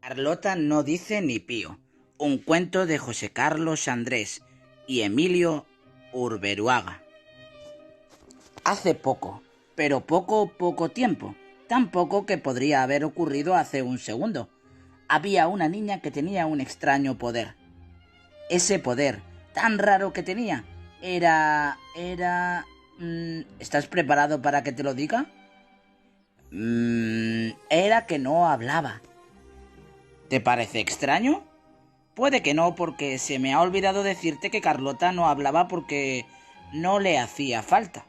Carlota no dice ni pío. Un cuento de José Carlos Andrés y Emilio Urberuaga. Hace poco, pero poco tiempo, tan poco que podría haber ocurrido hace un segundo, había una niña que tenía un extraño poder. Ese poder, tan raro que tenía, era... ¿Estás preparado para que te lo diga? Era que no hablaba. ¿Te parece extraño? Puede que no, porque se me ha olvidado decirte que Carlota no hablaba porque no le hacía falta.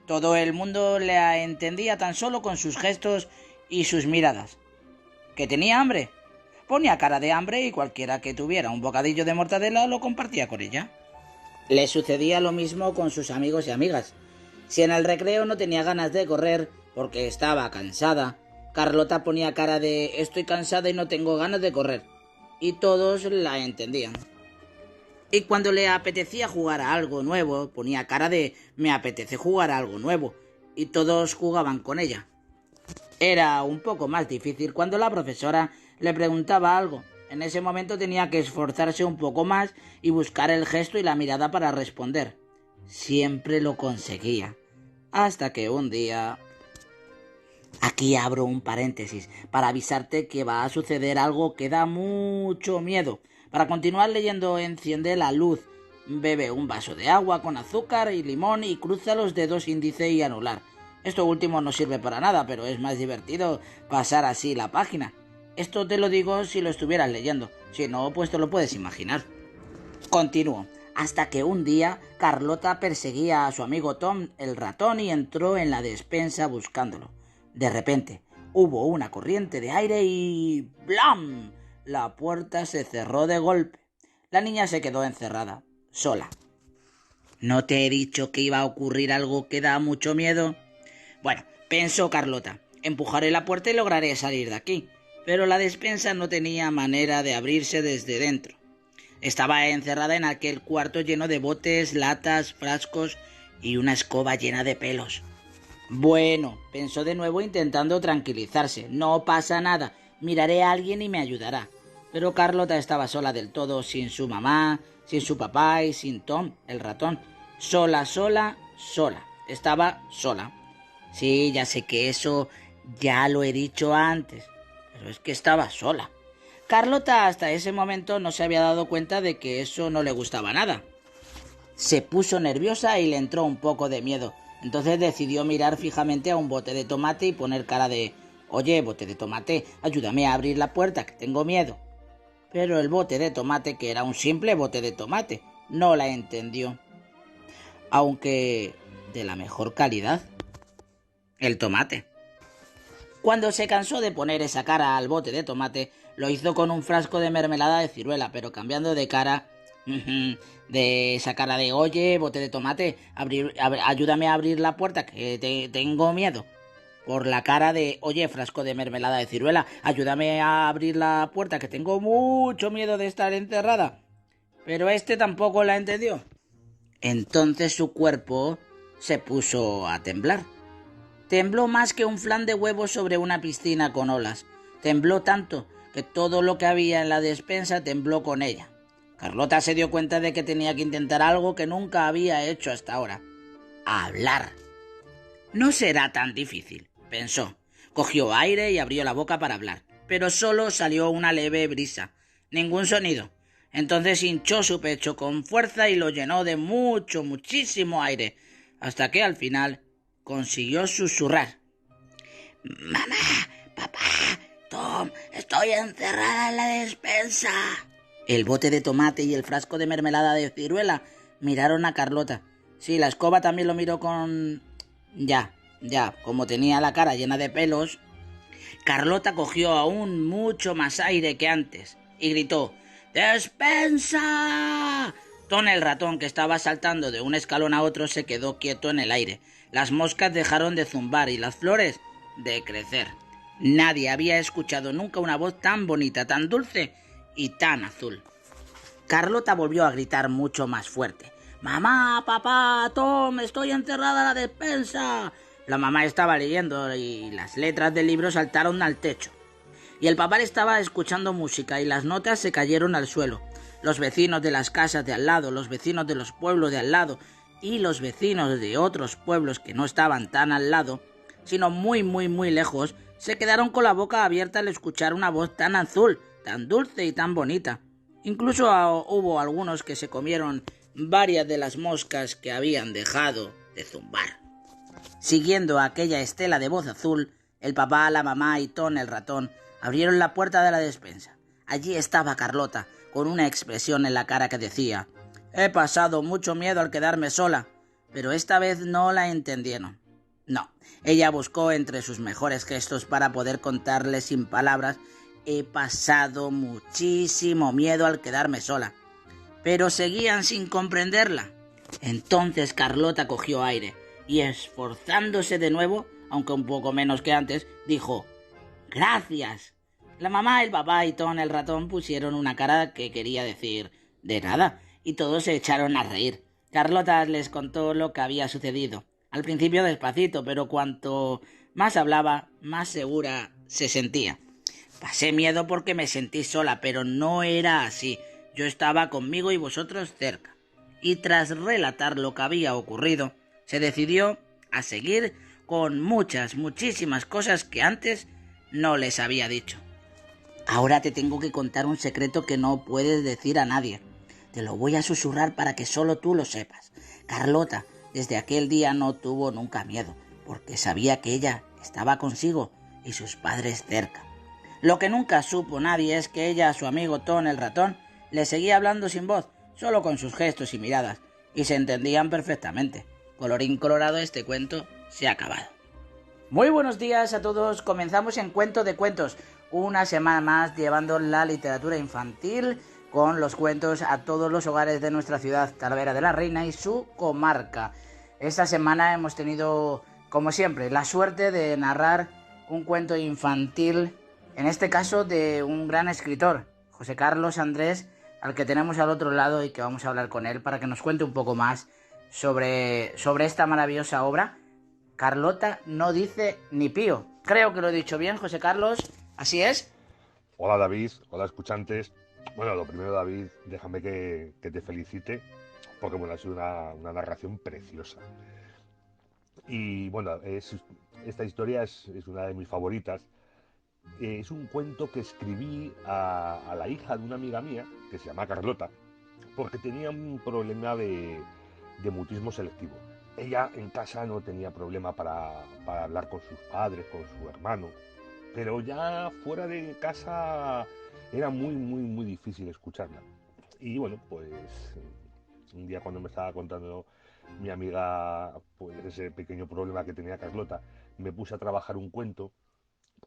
Todo el mundo la entendía tan solo con sus gestos y sus miradas. ¿Que tenía hambre? Ponía cara de hambre y cualquiera que tuviera un bocadillo de mortadela lo compartía con ella. Le sucedía lo mismo con sus amigos y amigas. Si en el recreo no tenía ganas de correr porque estaba cansada, Carlota ponía cara de estoy cansada y no tengo ganas de correr. Y todos la entendían. Y cuando le apetecía jugar a algo nuevo, ponía cara de me apetece jugar a algo nuevo. Y todos jugaban con ella. Era un poco más difícil cuando la profesora le preguntaba algo. En ese momento tenía que esforzarse un poco más y buscar el gesto y la mirada para responder. Siempre lo conseguía. Hasta que un día... Aquí abro un paréntesis para avisarte que va a suceder algo que da mucho miedo. Para continuar leyendo, enciende la luz, bebe un vaso de agua con azúcar y limón y cruza los dedos índice y anular. Esto último no sirve para nada, pero es más divertido pasar así la página. Esto te lo digo si lo estuvieras leyendo, si no, pues te lo puedes imaginar. Continúo. Hasta que un día Carlota perseguía a su amigo Tom el ratón y entró en la despensa buscándolo. De repente hubo una corriente de aire y... ¡blam! La puerta se cerró de golpe. La niña se quedó encerrada, sola. ¿No te he dicho que iba a ocurrir algo que da mucho miedo? Bueno, pensó Carlota, empujaré la puerta y lograré salir de aquí. Pero la despensa no tenía manera de abrirse desde dentro. Estaba encerrada en aquel cuarto lleno de botes, latas, frascos y una escoba llena de pelos. Bueno, pensó de nuevo intentando tranquilizarse. No pasa nada, miraré a alguien y me ayudará. Pero Carlota estaba sola del todo, sin su mamá, sin su papá y sin Tom, el ratón. Sola. Estaba sola. Sí, ya sé que eso ya lo he dicho antes, pero es que estaba sola. Carlota hasta ese momento no se había dado cuenta de que eso no le gustaba nada. Se puso nerviosa y le entró un poco de miedo. Entonces decidió mirar fijamente a un bote de tomate y poner cara de «Oye, bote de tomate, ayúdame a abrir la puerta, que tengo miedo». Pero el bote de tomate, que era un simple bote de tomate, no la entendió. Aunque de la mejor calidad. El tomate. Cuando se cansó de poner esa cara al bote de tomate, lo hizo con un frasco de mermelada de ciruela, pero cambiando de cara, de esa cara de oye, bote de tomate, ayúdame a abrir la puerta, que tengo miedo. Por la cara de oye, frasco de mermelada de ciruela, ayúdame a abrir la puerta, que tengo mucho miedo de estar encerrada. Pero este tampoco la entendió. Entonces su cuerpo se puso a temblar. Tembló más que un flan de huevos sobre una piscina con olas. Tembló tanto que todo lo que había en la despensa tembló con ella. Carlota se dio cuenta de que tenía que intentar algo que nunca había hecho hasta ahora. Hablar. No será tan difícil, pensó. Cogió aire y abrió la boca para hablar, pero solo salió una leve brisa. Ningún sonido. Entonces hinchó su pecho con fuerza y lo llenó de muchísimo aire, hasta que al final consiguió susurrar. «Mamá, papá, Tom, estoy encerrada en la despensa». El bote de tomate y el frasco de mermelada de ciruela miraron a Carlota. Sí, la escoba también lo miró con... Ya, como tenía la cara llena de pelos, Carlota cogió aún mucho más aire que antes y gritó «¡Despensa!». Tom el ratón, que estaba saltando de un escalón a otro, se quedó quieto en el aire. Las moscas dejaron de zumbar y las flores de crecer. Nadie había escuchado nunca una voz tan bonita, tan dulce y tan azul. Carlota volvió a gritar mucho más fuerte. «Mamá, papá, Tom, estoy encerrada en la despensa». La mamá estaba leyendo y las letras del libro saltaron al techo. y el papá estaba escuchando música y las notas se cayeron al suelo. Los vecinos de las casas de al lado, los vecinos de los pueblos de al lado y los vecinos de otros pueblos que no estaban tan al lado, sino muy muy lejos, se quedaron con la boca abierta al escuchar una voz tan azul, tan dulce y tan bonita. Incluso hubo algunos que se comieron varias de las moscas que habían dejado de zumbar. Siguiendo aquella estela de voz azul, el papá, la mamá y Ton el ratón abrieron la puerta de la despensa. Allí estaba Carlota, con una expresión en la cara que decía: «He pasado mucho miedo al quedarme sola», pero esta vez no la entendieron. No, ella buscó entre sus mejores gestos para poder contarle sin palabras: «He pasado muchísimo miedo al quedarme sola», pero seguían sin comprenderla. Entonces Carlota cogió aire y, esforzándose de nuevo, aunque un poco menos que antes, dijo: «Gracias». La mamá, el papá y Ton el ratón pusieron una cara que quería decir «de nada», y todos se echaron a reír. Carlota les contó lo que había sucedido. Al principio despacito, pero cuanto más hablaba, más segura se sentía. «Pasé miedo porque me sentí sola, pero no era así. Yo estaba conmigo y vosotros cerca». Y tras relatar lo que había ocurrido, se decidió a seguir con muchísimas cosas que antes no les había dicho. «Ahora te tengo que contar un secreto que no puedes decir a nadie. Te lo voy a susurrar para que solo tú lo sepas. Carlota, desde aquel día no tuvo nunca miedo, porque sabía que ella estaba consigo y sus padres cerca. Lo que nunca supo nadie es que ella a su amigo Ton el ratón le seguía hablando sin voz, solo con sus gestos y miradas, y se entendían perfectamente. Colorín colorado, este cuento se ha acabado». Muy buenos días a todos. Comenzamos en Cuento de Cuentos, una semana más llevando la literatura infantil con los cuentos a todos los hogares de nuestra ciudad, Talavera de la Reina y su comarca. Esta semana hemos tenido, como siempre, la suerte de narrar un cuento infantil, en este caso de un gran escritor, José Carlos Andrés, al que tenemos al otro lado y que vamos a hablar con él para que nos cuente un poco más sobre esta maravillosa obra. Carlota no dice ni pío. Creo que lo he dicho bien, José Carlos. ¿Así es? Hola David, hola escuchantes. Bueno, lo primero, David, déjame que te felicite porque bueno, ha sido una narración preciosa. Y bueno, esta historia es una de mis favoritas. Es un cuento que escribí a la hija de una amiga mía que se llama Carlota porque tenía un problema de mutismo selectivo. Ella en casa no tenía problema para hablar con sus padres, con su hermano, pero ya fuera de casa era muy difícil escucharla. Y bueno, pues un día cuando me estaba contando mi amiga pues ese pequeño problema que tenía Carlota, me puse a trabajar un cuento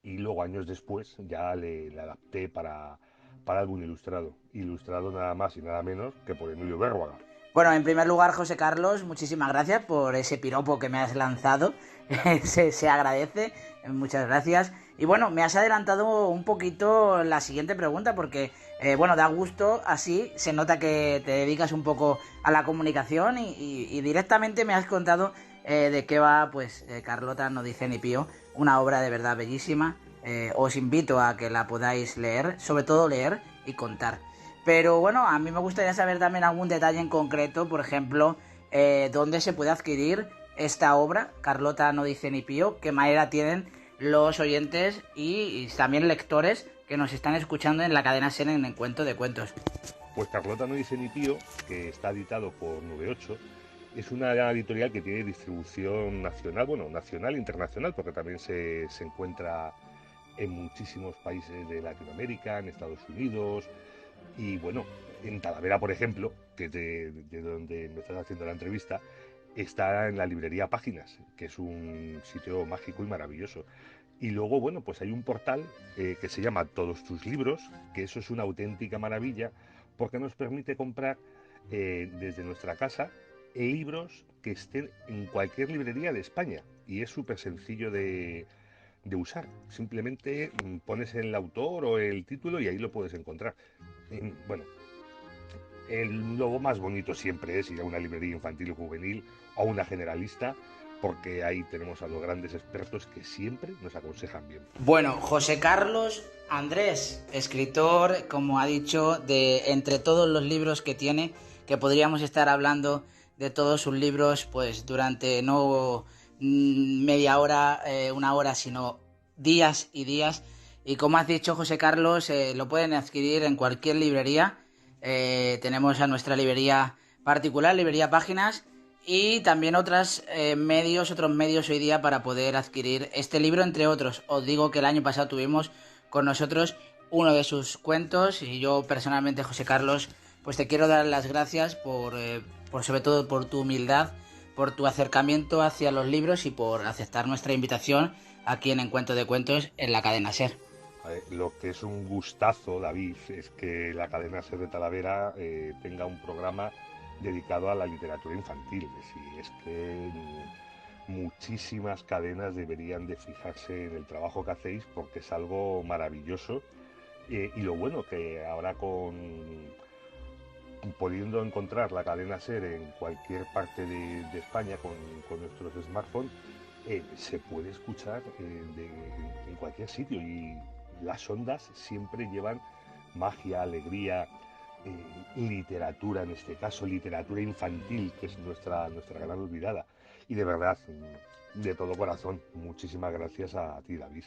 y luego años después ya le adapté para algún ilustrado nada más y nada menos que por Emilio Bérbaga. Bueno, en primer lugar, José Carlos, muchísimas gracias por ese piropo que me has lanzado. Se agradece, muchas gracias. Y bueno, me has adelantado un poquito la siguiente pregunta porque, bueno, da gusto, así se nota que te dedicas un poco a la comunicación y directamente me has contado de qué va, pues, Carlota no dice ni pío, una obra de verdad bellísima. Os invito a que la podáis leer, sobre todo leer y contar. Pero bueno, a mí me gustaría saber también algún detalle en concreto, por ejemplo, dónde se puede adquirir esta obra, Carlota no dice ni pío, qué manera tienen los oyentes y también lectores que nos están escuchando en la cadena SER en Cuento de Cuentos. Pues Carlota no dice ni pío, que está editado por 98, es una editorial que tiene distribución nacional, bueno, nacional e internacional, porque también se encuentra en muchísimos países de Latinoamérica, en Estados Unidos, y bueno, en Talavera, por ejemplo, que es de donde me estás haciendo la entrevista, está en la librería Páginas, que es un sitio mágico y maravilloso. Y luego, bueno, pues hay un portal que se llama Todos tus libros, que eso es una auténtica maravilla, porque nos permite comprar desde nuestra casa libros que estén en cualquier librería de España. Y es súper sencillo de usar. Simplemente pones el autor o el título y ahí lo puedes encontrar. Bueno, lo más bonito siempre es ir a una librería infantil o juvenil o a una generalista porque ahí tenemos a los grandes expertos que siempre nos aconsejan bien. Bueno, José Carlos Andrés, escritor, como ha dicho, de entre todos los libros que tiene, que podríamos estar hablando de todos sus libros, pues durante no media hora, una hora, sino días y días. Y como has dicho, José Carlos, lo pueden adquirir en cualquier librería. Tenemos a nuestra librería particular, librería Páginas, y también otros medios hoy día para poder adquirir este libro, entre otros. Os digo que el año pasado tuvimos con nosotros uno de sus cuentos, y yo personalmente, José Carlos, pues te quiero dar las gracias por sobre todo por tu humildad, por tu acercamiento hacia los libros y por aceptar nuestra invitación aquí en Encuentro de Cuentos en la cadena SER. Lo que es un gustazo, David, es que la cadena SER de Talavera tenga un programa dedicado a la literatura infantil. Y es que muchísimas cadenas deberían de fijarse en el trabajo que hacéis porque es algo maravilloso. Y lo bueno que ahora pudiendo encontrar la cadena SER en cualquier parte de España con nuestros smartphones, se puede escuchar en cualquier sitio y las ondas siempre llevan magia, alegría, literatura, en este caso literatura infantil, que es nuestra gran olvidada. Y de verdad, de todo corazón, muchísimas gracias a ti, David.